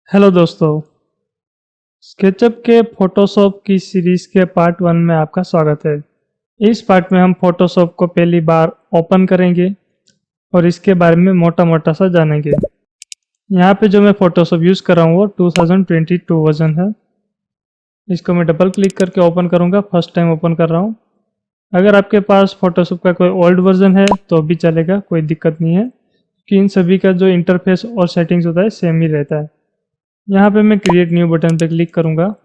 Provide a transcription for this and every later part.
Hello दोस्तों, SketchUp के Photoshop की सीरीज के पार्ट 1 में आपका स्वागत है। इस पार्ट में हम फोटोशॉप को पहली बार ओपन करेंगे और इसके बारे में मोटा मोटा सा जानेंगे। यहाँ पे जो मैं फोटोशॉप यूज़ कर रहा हूँ वो 2022 वर्जन है। इसको मैं डबल क्लिक करके ओपन करूँगा, फर्स्ट टाइम ओपन कर रहा हूँ। अगर आपके पास फोटोशॉप का कोई ओल्ड वर्जन है तो भी चलेगा, कोई दिक्कत नहीं है कि इन सभी का जो इंटरफेस और सेटिंग्स होता है सेम ही रहता है। यहाँ पे मैं क्रिएट न्यू बटन पे क्लिक करूँगा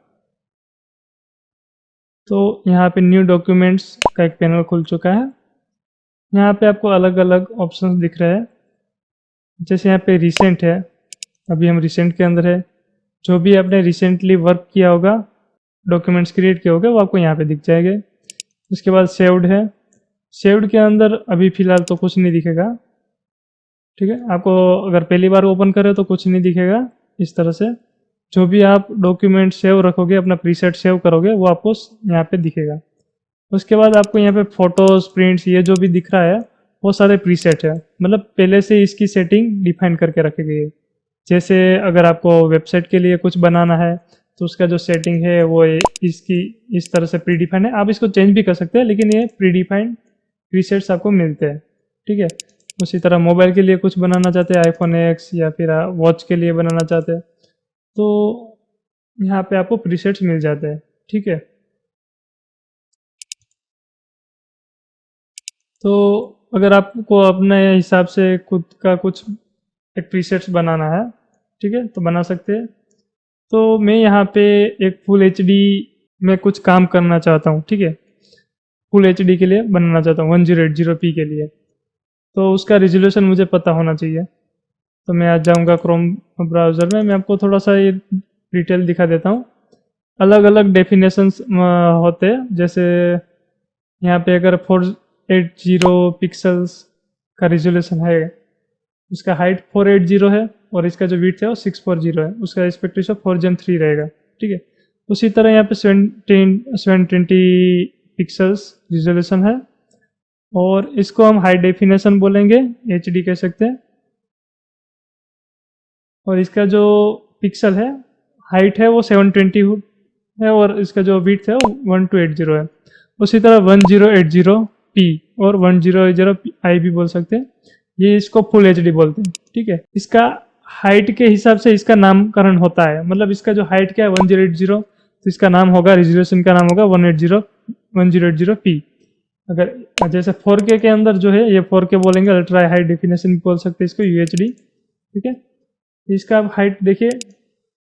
तो यहाँ पे न्यू डॉक्यूमेंट्स का एक पैनल खुल चुका है। यहाँ पे आपको अलग अलग ऑप्शंस दिख रहे हैं। जैसे यहाँ पे रिसेंट है, अभी हम रिसेंट के अंदर है। जो भी आपने रिसेंटली वर्क किया होगा, डॉक्यूमेंट्स क्रिएट किए होंगे, वो आपको यहाँ पे दिख जाएंगे। उसके बाद सेव्ड है। सेव्ड के अंदर अभी फ़िलहाल तो कुछ नहीं दिखेगा, ठीक है। आपको अगर पहली बार ओपन करें तो कुछ नहीं दिखेगा इस तरह से। जो भी आप डॉक्यूमेंट सेव रखोगे, अपना प्रीसेट सेव करोगे, वो आपको यहाँ पे दिखेगा। उसके बाद आपको यहाँ पे फोटोज, प्रिंट्स, ये जो भी दिख रहा है वो सारे प्रीसेट है, मतलब पहले से इसकी सेटिंग डिफाइन करके रखी गई है। जैसे अगर आपको वेबसाइट के लिए कुछ बनाना है तो उसका जो सेटिंग है वो इसकी इस तरह से प्री डिफाइंड है। आप इसको चेंज भी कर सकते हैं, लेकिन ये प्री डिफाइंड प्रीसेट्स आपको मिलते हैं, ठीक है। उसी तरह मोबाइल के लिए कुछ बनाना चाहते हैं, आईफोन एक्स या फिर वॉच के लिए बनाना चाहते हैं, तो यहाँ पे आपको प्रीसेट्स मिल जाते हैं, ठीक है। तो अगर आपको अपने हिसाब से खुद का कुछ एक प्रीसेट्स बनाना है, ठीक है, तो बना सकते हैं। तो मैं यहाँ पे एक फुल एचडी में कुछ काम करना चाहता हूँ, ठीक है। फुल एचडी के लिए बनाना चाहता हूँ 1080p के लिए, तो उसका रिजोल्यूशन मुझे पता होना चाहिए। तो मैं आज जाऊँगा क्रोम ब्राउज़र में, मैं आपको थोड़ा सा ये डिटेल दिखा देता हूँ। अलग अलग डेफिनेशंस होते हैं। जैसे यहाँ पे अगर 480 पिक्सल्स का रिजोल्यूशन है, उसका हाइट 480 है और इसका जो विड्थ है वो 640 है, उसका एस्पेक्ट रेशियो 4:3 रहेगा, ठीक है। उसी तरह यहाँ पे 720 पिक्सल्स रिजोल्यूशन है और इसको हम हाई डेफिनेशन बोलेंगे, एचडी कह सकते हैं। और इसका जो पिक्सल है, हाइट है वो 720 है और इसका जो विड्थ है वो 1280 है। उसी तरह 1080p और 1080i भी बोल सकते हैं। ये इसको फुल एचडी बोलते हैं, ठीक है। इसका हाइट के हिसाब से इसका नामकरण होता है, मतलब इसका जो हाइट क्या है 1080, तो इसका नाम होगा, रेजोल्यूशन का नाम होगा 1080p। अगर जैसे 4K के अंदर जो है ये 4K बोलेंगे, अल्ट्रा हाई डेफिनेशन बोल सकते हैं इसको, यूएचडी, ठीक है। इसका हाइट देखिए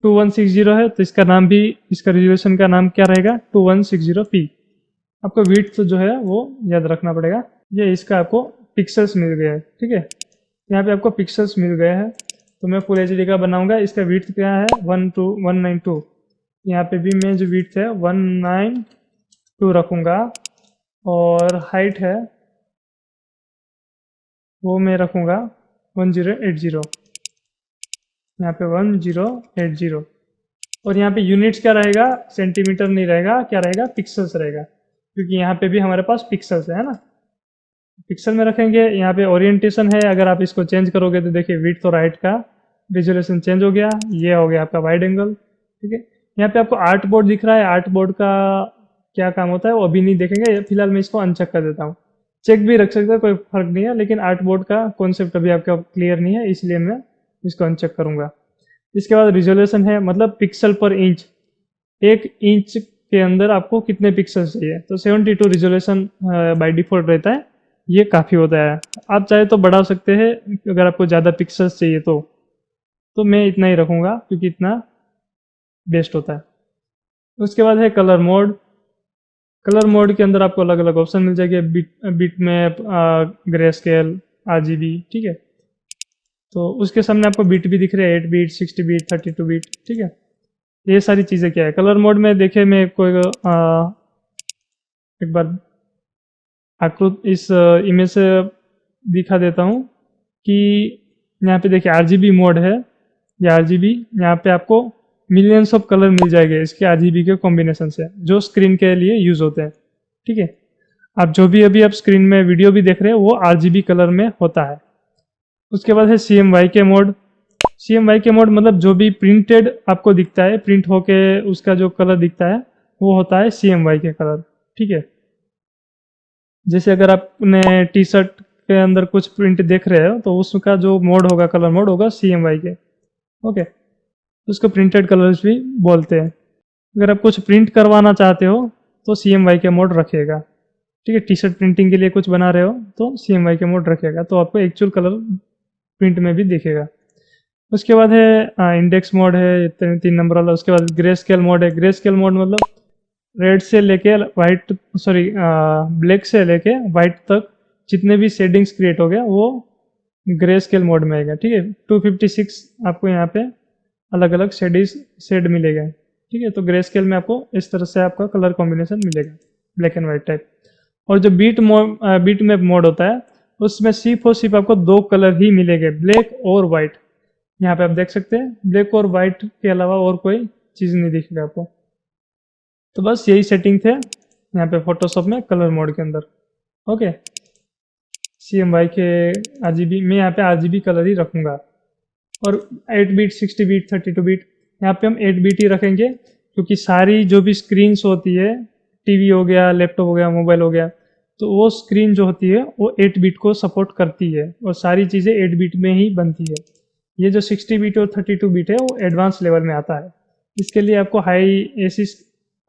2160 है, तो इसका नाम भी, इसका रेजोल्यूशन का नाम क्या रहेगा, 2160p। आपको विड्थ जो है वो याद रखना पड़ेगा। ये इसका आपको पिक्सल्स मिल गया है, ठीक है। यहाँ पे आपको पिक्सल्स मिल गए हैं। तो मैं फुल एचडी का बनाऊंगा। इसका विड्थ क्या है 192। यहाँ पे भी मैं जो विड्थ है 192 रखूँगा और हाइट है वो मैं रखूँगा 1080। यहाँ पे 1080 और यहाँ पे यूनिट्स क्या रहेगा, सेंटीमीटर नहीं रहेगा, क्या रहेगा, पिक्सल्स रहेगा, क्योंकि यहाँ पे भी हमारे पास पिक्सल्स है ना। पिक्सल में रखेंगे। यहाँ पे ओरिएंटेशन है, अगर आप इसको चेंज करोगे तो देखिए विड्थ और हाइट का रिजोल्यूशन चेंज हो गया। ये हो गया आपका वाइड एंगल, ठीक है। यहाँ पे आपको आर्ट बोर्ड दिख रहा है, आर्ट बोर्ड का क्या काम होता है वो अभी नहीं देखेंगे, फिलहाल मैं इसको अनचेक कर देता हूँ। चेक भी रख सकते हैं, कोई फर्क नहीं है, लेकिन आर्ट बोर्ड का कॉन्सेप्ट अभी आपका क्लियर नहीं है, इसलिए मैं इसको अनचेक करूंगा। इसके बाद रिजोल्यूशन है, मतलब पिक्सल पर इंच, 1 इंच के अंदर आपको कितने पिक्सल चाहिए, तो 72 रिजोल्यूशन बाय डिफॉल्ट रहता है, ये काफ़ी होता है। आप चाहे तो बढ़ा सकते हैं अगर आपको ज़्यादा पिक्सल्स चाहिए तो मैं इतना ही रखूँगा क्योंकि इतना बेस्ट होता है। उसके बाद है कलर मोड। कलर मोड के अंदर आपको अलग अलग ऑप्शन मिल जाएंगे, bit map, grey scale, RGB, ठीक है। तो उसके सामने आपको बीट भी दिख रहे हैं, 8 बीट, 60 बीट, 32 बीट, ठीक है। ये सारी चीज़ें क्या है कलर मोड में, देखिए मैं कोई एक बार आकृत इस इमेज से दिखा देता हूँ कि यहाँ पे देखिए आरजीबी मोड है। ये आरजीबी, यहाँ पे आपको मिलियंस ऑफ कलर मिल जाएंगे इसके आरजीबी के कॉम्बिनेशन से, जो स्क्रीन के लिए यूज होते हैं, ठीक है। आप जो भी अभी आप स्क्रीन में वीडियो भी देख रहे हैं वो आरजीबी कलर में होता है। उसके बाद है CMYK मोड। CMYK के मोड मतलब जो भी प्रिंटेड आपको दिखता है, प्रिंट होके उसका जो कलर दिखता है वो होता है CMYK कलर। ठीक है, जैसे अगर आपने टी शर्ट के अंदर कुछ प्रिंट देख रहे हो तो उसका जो मोड होगा, कलर मोड होगा CMYK। ओके, उसको प्रिंटेड कलर्स भी बोलते हैं। अगर आप कुछ प्रिंट करवाना चाहते हो तो CMYK मोड रखिएगा। ठीक है, टी शर्ट प्रिंटिंग के लिए कुछ बना रहे हो तो CMYK मोड रखिएगा, तो आपको एक्चुअल कलर प्रिंट में भी दिखेगा। उसके बाद है इंडेक्स मोड है, 3 नंबर वाला। उसके बाद ग्रे स्केल मोड है। ग्रे स्केल मोड मतलब रेड से लेके वाइट, सॉरी ब्लैक से लेके वाइट तक जितने भी शेडिंग्स क्रिएट हो गया वो ग्रे स्केल मोड में आएगा। ठीक है, 256 आपको यहाँ पे अलग अलग शेड मिलेगा। ठीक है, तो ग्रे स्केल में आपको इस तरह से आपका कलर कॉम्बिनेशन मिलेगा, ब्लैक एंड वाइट टाइप। और जो बीट मैप मोड होता है उसमें सिर्फ और सिर्फ आपको 2 कलर ही मिलेंगे, ब्लैक और वाइट। यहाँ पे आप देख सकते हैं ब्लैक और वाइट के अलावा और कोई चीज़ नहीं दिखेगा आपको। तो बस यही सेटिंग थे यहाँ पे फोटोशॉप में कलर मोड के अंदर। ओके, CMYK RGB, मैं यहाँ पे RGB कलर ही रखूँगा। और 8 बीट, 60 बीट, 32 बीट, यहाँ पे हम 8 बीट ही रखेंगे, क्योंकि सारी जो भी स्क्रीन्स होती है, टीवी हो गया, लैपटॉप हो गया, मोबाइल हो गया, तो वो स्क्रीन जो होती है वो 8 बीट को सपोर्ट करती है और सारी चीज़ें 8 बीट में ही बनती है। ये जो 60 बीट और 32 बीट है वो एडवांस लेवल में आता है। इसके लिए आपको हाई एसी,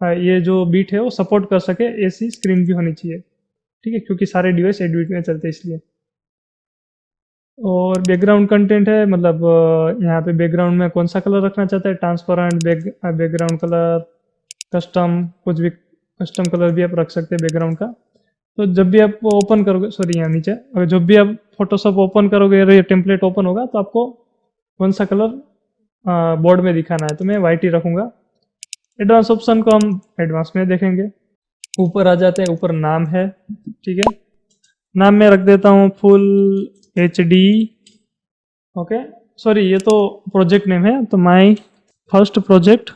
ये जो बीट है वो सपोर्ट कर सके, एसी स्क्रीन भी होनी चाहिए। ठीक है, क्योंकि सारे डिवाइस 8 बीट में चलते हैं इसलिए। और बैकग्राउंड कंटेंट है, मतलब यहाँ पे बैकग्राउंड में कौन सा कलर रखना चाहता है, ट्रांसपेरेंट बैकग्राउंड कलर, कस्टम, कुछ भी कस्टम कलर भी आप रख सकते हैं बैकग्राउंड का। तो जब भी आप ओपन करोगे, सॉरी यहाँ नीचे, अगर जब भी आप फोटोशॉप ओपन करोगे या टेम्पलेट ओपन होगा तो आपको कौन सा कलर बोर्ड में दिखाना है, तो मैं वाइट ही रखूँगा। एडवांस ऑप्शन को हम एडवांस में देखेंगे। ऊपर आ जाते हैं, ऊपर नाम है। ठीक है, नाम में रख देता हूँ फुल HD। ओके, सॉरी ये तो प्रोजेक्ट नेम है, तो माय फर्स्ट प्रोजेक्ट,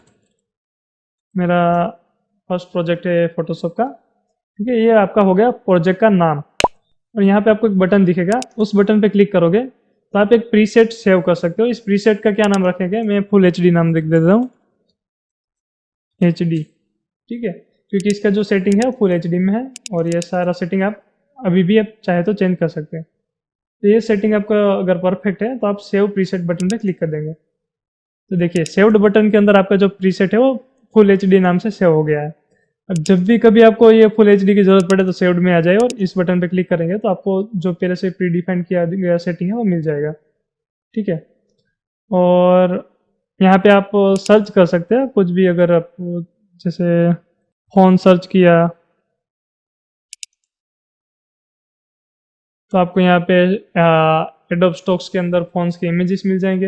मेरा फर्स्ट प्रोजेक्ट है फोटोशॉप का। ठीक है, ये आपका हो गया प्रोजेक्ट का नाम। और यहाँ पे आपको एक बटन दिखेगा, उस बटन पे क्लिक करोगे तो आप एक प्रीसेट सेव कर सकते हो। इस प्रीसेट का क्या नाम रखेंगे, मैं फुल HD नाम लिख देता हूँ, HD। ठीक है, क्योंकि इसका जो सेटिंग है वो फुल HD में है और ये सारा सेटिंग आप अभी भी आप चाहे तो चेंज कर सकते हैं। तो ये सेटिंग आपका अगर परफेक्ट है तो आप सेव प्रीसेट बटन पे क्लिक कर देंगे। तो देखिए सेव्ड बटन के अंदर आपका जो प्रीसेट है वो फुल HD नाम से सेव हो गया है। अब जब भी कभी आपको ये फुल HD की जरूरत पड़े तो सेव्ड में आ जाए और इस बटन पे क्लिक करेंगे तो आपको जो पहले से प्री डिफाइंड किया गया सेटिंग है वो मिल जाएगा। ठीक है, और यहाँ पे आप सर्च कर सकते हैं कुछ भी, अगर आप जैसे फोन सर्च किया तो आपको यहाँ पे एडोब स्टॉक्स के अंदर फोन्स के इमेजेस मिल जाएंगे।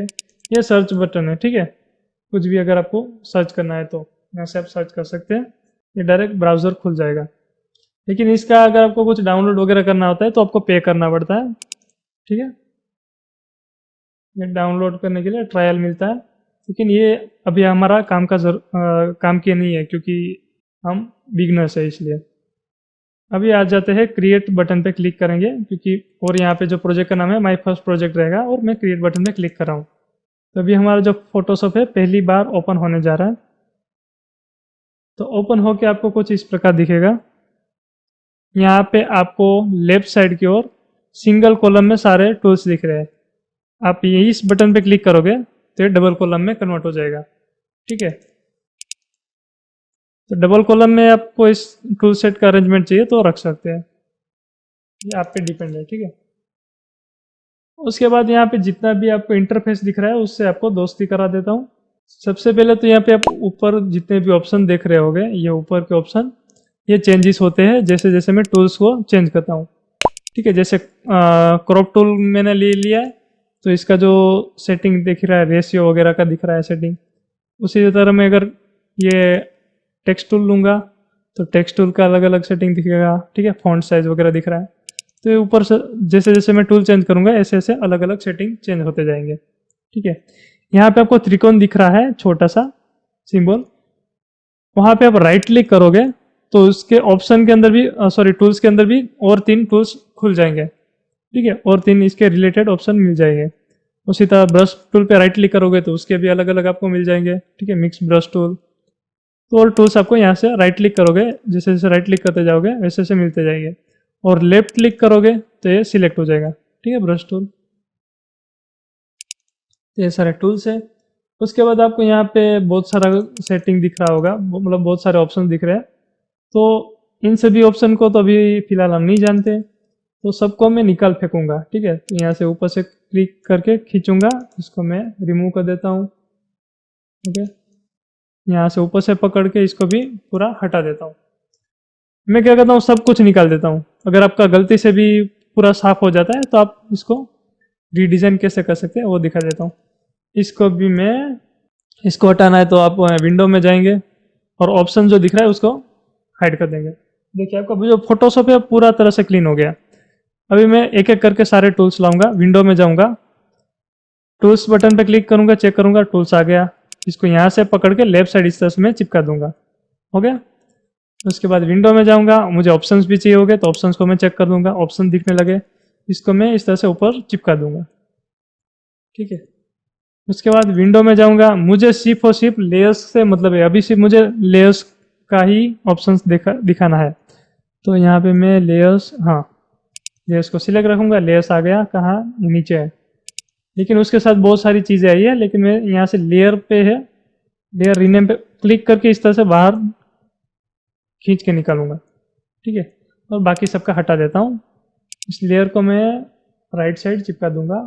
ये सर्च बटन है। ठीक है, कुछ भी अगर आपको सर्च करना है तो यहाँ से आप सर्च कर सकते हैं, ये डायरेक्ट ब्राउज़र खुल जाएगा। लेकिन इसका अगर आपको कुछ डाउनलोड वगैरह करना होता है तो आपको पे करना पड़ता है। ठीक है, ये डाउनलोड करने के लिए ट्रायल मिलता है, लेकिन ये अभी हमारा काम की नहीं है क्योंकि हम बिगनर्स है इसलिए। अभी आ जाते हैं क्रिएट बटन पे क्लिक करेंगे, क्योंकि और यहाँ पे जो प्रोजेक्ट का नाम है माय फर्स्ट प्रोजेक्ट रहेगा और मैं क्रिएट बटन पे क्लिक कर रहा हूँ। तो अभी हमारा जो फोटोशॉप है पहली बार ओपन होने जा रहा है। तो ओपन होके आपको कुछ इस प्रकार दिखेगा। यहाँ पे आपको लेफ्ट साइड की ओर सिंगल कॉलम में सारे टूल्स दिख रहे हैं। आप ये इस बटन पे क्लिक करोगे तो ये डबल कॉलम में कन्वर्ट हो जाएगा। ठीक है, तो डबल कॉलम में आपको इस टूल सेट का अरेंजमेंट चाहिए तो रख सकते हैं, ये आप पे डिपेंड है। ठीक है, उसके बाद यहाँ पे जितना भी आपको इंटरफेस दिख रहा है उससे आपको दोस्ती करा देता हूँ। सबसे पहले तो यहाँ पे आप ऊपर जितने भी ऑप्शन देख रहे होंगे, ये ऊपर के ऑप्शन ये चेंजेस होते हैं जैसे जैसे मैं टूल्स को चेंज करता हूँ। ठीक है, जैसे क्रॉप टूल मैंने ले लिया है तो इसका जो सेटिंग दिख रहा है, रेशियो वगैरह का दिख रहा है सेटिंग। उसी तरह मैं अगर ये टेक्स्ट टूल लूँगा तो टेक्स्ट टूल का अलग अलग सेटिंग दिखेगा। ठीक है, फॉन्ट साइज वगैरह दिख रहा है। तो ये ऊपर से जैसे जैसे मैं टूल चेंज करूँगा ऐसे ऐसे अलग अलग सेटिंग चेंज होते जाएंगे। ठीक है, यहाँ पे आपको त्रिकोण दिख रहा है, छोटा सा सिंबल, वहाँ पे आप राइट क्लिक करोगे तो उसके ऑप्शन के अंदर भी टूल्स के अंदर भी और 3 टूल्स खुल जाएंगे। ठीक है, और 3 इसके रिलेटेड ऑप्शन मिल जाएंगे। उसी तरह ब्रश टूल पे राइट क्लिक करोगे तो उसके भी अलग अलग आपको मिल जाएंगे, ठीक है, मिक्स ब्रश टूल। तो और टूल्स आपको यहाँ से राइट क्लिक करोगे, जैसे जैसे राइट क्लिक करते जाओगे वैसे वैसे मिलते जाएंगे, और लेफ्ट क्लिक करोगे तो ये सिलेक्ट हो जाएगा, ठीक है, ब्रश टूल। तो ये सारे टूल्स है। उसके बाद आपको यहाँ पे बहुत सारा सेटिंग दिख रहा होगा, मतलब बहुत सारे ऑप्शन दिख रहे हैं। तो इन सभी ऑप्शन को तो अभी फिलहाल हम नहीं जानते, तो सबको मैं निकाल फेंकूंगा, ठीक है। तो यहाँ से ऊपर से क्लिक करके खींचूंगा, इसको मैं रिमूव कर देता हूँ, ओके। यहाँ से ऊपर से पकड़ के इसको भी पूरा हटा देता हूँ। मैं क्या करता हूँ, सब कुछ निकाल देता हूँ। अगर आपका गलती से भी पूरा साफ हो जाता है तो आप इसको रीडिज़ाइन कैसे कर सकते हैं वो दिखा देता हूँ। इसको भी मैं, इसको हटाना है तो आप विंडो में जाएंगे और ऑप्शन जो दिख रहा है उसको हाइड कर देंगे। देखिए आपका जो फोटोशॉप है पूरा तरह से क्लीन हो गया। अभी मैं एक एक करके सारे टूल्स लाऊंगा, विंडो में जाऊंगा, टूल्स बटन पे क्लिक करूंगा, चेक करूंगा, टूल्स आ गया। इसको यहाँ से पकड़ के लेफ्ट साइड इस तरह से मैं चिपका दूंगा, हो गया। उसके बाद विंडो में जाऊंगा, मुझे ऑप्शंस भी चाहिए होंगे तो ऑप्शंस को मैं चेक कर दूंगा, ऑप्शन दिखने लगे, इसको मैं इस तरह से ऊपर चिपका दूंगा, ठीक है। उसके बाद विंडो में जाऊंगा, मुझे सिर्फ और सिर्फ लेयर्स से मतलब है, अभी सिर्फ मुझे लेयर्स का ही ऑप्शंस दिखाना है। तो यहाँ पे मैं लेयर्स, हाँ, लेयर्स को सिलेक्ट रखूंगा, लेयर्स आ गया, कहाँ, नीचे है। लेकिन उसके साथ बहुत सारी चीज़ें आई है, लेकिन मैं यहाँ से लेयर पे है, लेयर रीनेम पे क्लिक करके इस तरह से बाहर खींच के निकालूंगा, ठीक है। और बाकी सबका हटा देता हूँ। इस लेयर को मैं राइट साइड चिपका दूंगा।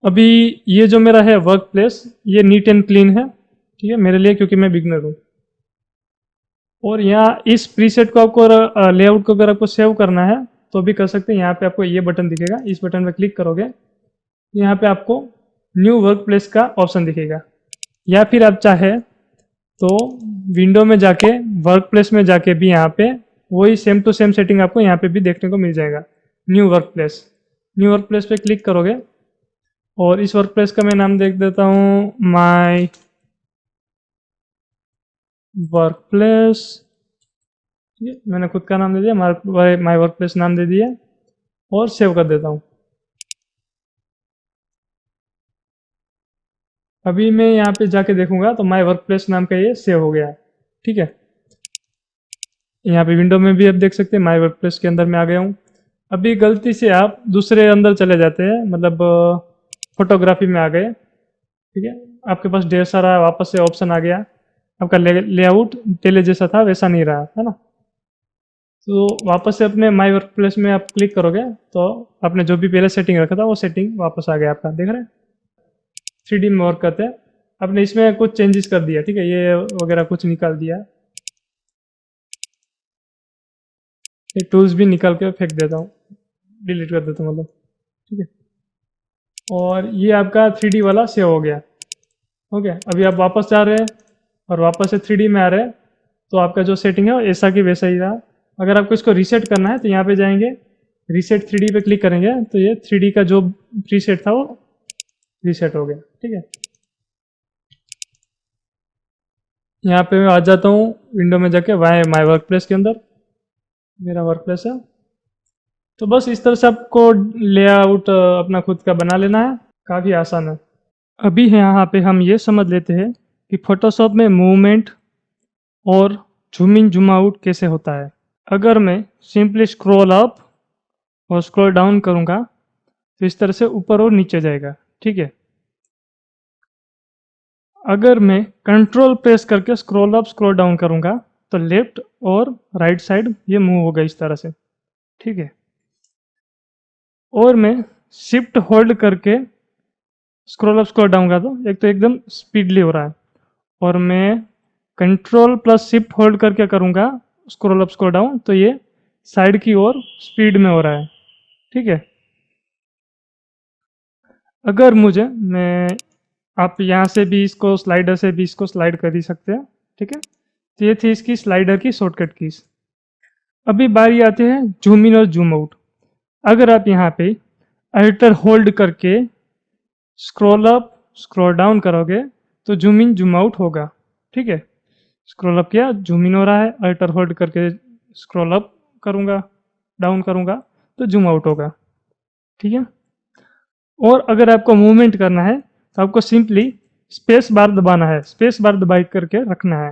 अभी ये जो मेरा है वर्क प्लेस, ये नीट एंड क्लीन है, ठीक है, मेरे लिए, क्योंकि मैं बिगनर हूँ। और यहाँ इस प्रीसेट को आपको, लेआउट को अगर आपको सेव करना है तो भी कर सकते हैं। यहाँ पे आपको ये बटन दिखेगा, इस बटन पे क्लिक करोगे, यहाँ पे आपको न्यू वर्क प्लेस का ऑप्शन दिखेगा। या फिर आप चाहे तो विंडो में जाके वर्क प्लेस में जाके भी यहाँ पे वही सेम टू सेम सेटिंग आपको यहाँ पे भी देखने को मिल जाएगा, new work place. New work place पे क्लिक करोगे और इस वर्क प्लेस का मैं नाम देख देता हूँ माई वर्क प्लेस, ठीक है, मैंने खुद का नाम दे दिया, माई वर्क प्लेस नाम दे दिया और सेव कर देता हूँ। अभी मैं यहाँ पे जाके देखूंगा तो माई वर्क प्लेस नाम का ये सेव हो गया है, ठीक है। यहाँ पे विंडो में भी आप देख सकते हैं माई वर्क प्लेस के अंदर मैं आ गया हूँ। अभी गलती से आप दूसरे अंदर चले जाते हैं, मतलब फोटोग्राफी में आ गए, ठीक है, आपके पास ढेर सारा वापस से ऑप्शन आ गया, आपका लेआउट पहले जैसा था वैसा नहीं रहा है ना। तो वापस से अपने माई वर्क प्लेस में आप क्लिक करोगे तो आपने जो भी पहले सेटिंग रखा था वो सेटिंग वापस आ गया आपका, देख रहे हैं। 3D में वर्क करते हैं। आपने इसमें कुछ चेंजेस कर दिया, ठीक है, ये वगैरह कुछ निकाल दिया, ये टूल्स भी निकाल के फेंक देता हूँ, डिलीट कर देता हूँ मतलब, ठीक है। और ये आपका 3D वाला सेव हो गया, हो गया। अभी आप वापस जा रहे हैं और वापस से 3D में आ रहे हैं तो आपका जो सेटिंग है वो ऐसा कि वैसा ही रहा। अगर आपको इसको रीसेट करना है तो यहाँ पे जाएंगे, रीसेट 3D पे क्लिक करेंगे तो ये 3D का जो प्रीसेट था वो रीसेट हो गया, ठीक है। यहाँ पे मैं आ जाता हूँ विंडो में जाके माई वर्क प्लेस के अंदर, मेरा वर्क प्लेस है। तो बस इस तरह से आपको लेआउट अपना खुद का बना लेना है, काफ़ी आसान है। अभी है यहाँ पे हम ये समझ लेते हैं कि फोटोशॉप में मूवमेंट और जूम इन जूम आउट कैसे होता है। अगर मैं सिंपली स्क्रॉल अप और स्क्रॉल डाउन करूँगा तो इस तरह से ऊपर और नीचे जाएगा, ठीक है। अगर मैं कंट्रोल प्रेस करके स्क्रॉल अप स्क्रॉल डाउन करूँगा तो लेफ्ट और राइट साइड ये मूव होगा इस तरह से, ठीक है। और मैं शिफ्ट होल्ड करके स्क्रॉल अप स्क्रॉल डाउन का तो एक तो एकदम स्पीडली हो रहा है, और मैं कंट्रोल प्लस शिफ्ट होल्ड करके करूँगा स्क्रॉल अप स्क्रॉल डाउन तो ये साइड की ओर स्पीड में हो रहा है, ठीक है। अगर मुझे, मैं, आप यहाँ से भी इसको स्लाइडर से भी इसको स्लाइड कर ही सकते हैं, ठीक है। तो ये थी इसकी स्लाइडर की शॉर्टकट कीज। अभी बारी आती है जूम इन और जूम आउट। अगर आप यहाँ पे अल्टर होल्ड करके स्क्रॉल अप स्क्रॉल डाउन करोगे तो जूम इन जूम आउट होगा, ठीक है। स्क्रॉल अप किया, जूम इन हो रहा है, अल्टर होल्ड करके स्क्रॉल अप करूँगा डाउन करूँगा तो जूम आउट होगा, ठीक है। और अगर आपको मूवमेंट करना है तो आपको सिंपली स्पेस बार दबाना है, स्पेस बार दबाई करके रखना है।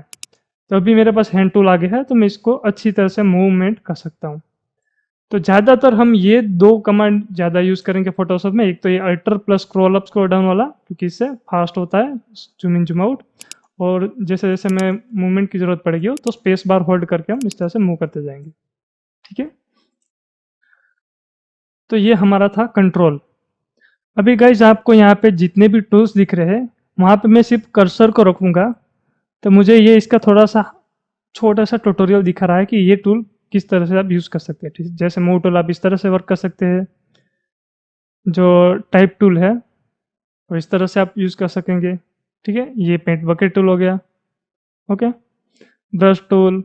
तो अभी मेरे पास हैंड टूल आगे है तो मैं इसको अच्छी तरह से मूवमेंट कर सकता हूँ। तो ज़्यादातर हम ये दो कमांड ज़्यादा यूज़ करेंगे फोटोशॉप में, एक तो ये alter plus scroll up scroll down वाला, क्योंकि इससे फास्ट होता है जूम इन जूम आउट। और जैसे जैसे मैं मूवमेंट की ज़रूरत पड़ेगी तो स्पेस बार होल्ड करके हम इस तरह से मूव करते जाएंगे। ठीक है, तो ये हमारा था कंट्रोल। अभी गाइज आपको यहाँ पे जितने भी टूल्स दिख रहे हैं वहाँ पे मैं सिर्फ कर्सर को रखूँगा, तो मुझे ये इसका थोड़ा सा छोटा सा ट्यूटोरियल दिखा रहा है कि ये टूल किस तरह से आप यूज़ कर सकते हैं। ठीक है, जैसे मूव टूल आप इस तरह से वर्क कर सकते हैं, जो टाइप टूल है वो इस तरह से आप यूज़ कर सकेंगे। ठीक है, ये पेंट बकेट टूल हो गया। ओके, ब्रश टूल,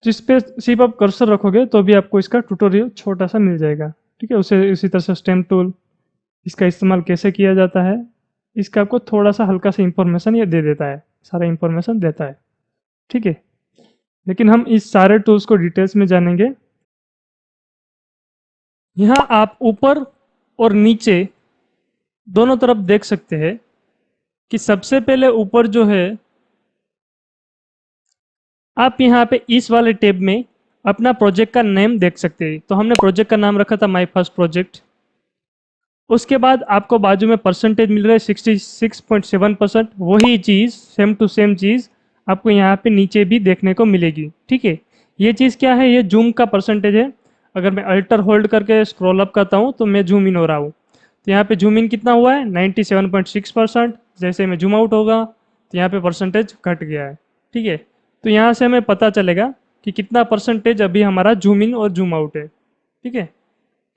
जिस पे सिर्फ आप कर्सर रखोगे तो भी आपको इसका ट्यूटोरियल छोटा सा मिल जाएगा। ठीक है, उसे इसी तरह से स्टेम टूल, इसका इस्तेमाल कैसे किया जाता है, इसका आपको थोड़ा सा हल्का सा इंफॉर्मेशन ये दे देता है, सारा इंफॉर्मेशन देता है। ठीक है, लेकिन हम इस सारे टूल्स को डिटेल्स में जानेंगे। यहाँ आप ऊपर और नीचे दोनों तरफ देख सकते हैं कि सबसे पहले ऊपर जो है आप यहाँ पे इस वाले टैब में अपना प्रोजेक्ट का नेम देख सकते हैं। तो हमने प्रोजेक्ट का नाम रखा था माय फर्स्ट प्रोजेक्ट। उसके बाद आपको बाजू में परसेंटेज मिल रहा है 66.7%। वही चीज़ सेम टू सेम चीज़ आपको यहाँ पे नीचे भी देखने को मिलेगी। ठीक है, ये चीज़ क्या है, ये जूम का परसेंटेज है। अगर मैं अल्टर होल्ड करके स्क्रॉल अप करता हूँ तो मैं जूम इन हो रहा हूँ। तो यहाँ पे जूम इन कितना हुआ है 97.6%। जैसे मैं जूम आउट होगा तो यहाँ पे परसेंटेज घट गया है। ठीक है, तो यहाँ से हमें पता चलेगा कि कितना परसेंटेज अभी हमारा जूम इन और जूम आउट है। ठीक है,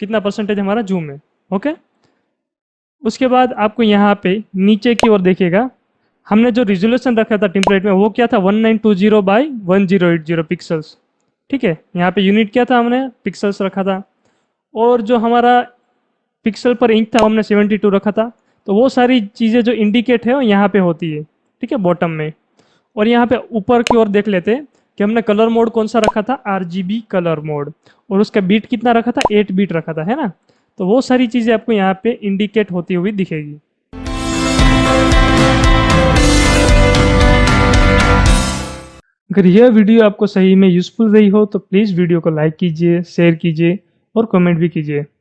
कितना परसेंटेज हमारा जूम है। ओके, उसके बाद आपको यहाँ पे नीचे की ओर देखिएगा, हमने जो रिजोल्यूशन रखा था टेम्पलेट में वो क्या था 1920 बाई 1080 पिक्सल्स। ठीक है, यहाँ पे यूनिट क्या था, हमने पिक्सल्स रखा था। और जो हमारा पिक्सल पर इंच था हमने 72 रखा था। तो वो सारी चीज़ें जो इंडिकेट है वो यहाँ पे होती है। ठीक है, बॉटम में। और यहाँ पे ऊपर की ओर देख लेते हैं कि हमने कलर मोड कौन सा रखा था, RGB कलर मोड। और उसका बीट कितना रखा था, 8 बीट रखा था, है ना। तो वो सारी चीज़ें आपको यहाँ पे इंडिकेट होती हुई दिखेगी। अगर यह वीडियो आपको सही में यूजफुल रही हो तो प्लीज़ वीडियो को लाइक कीजिए, शेयर कीजिए और कमेंट भी कीजिए।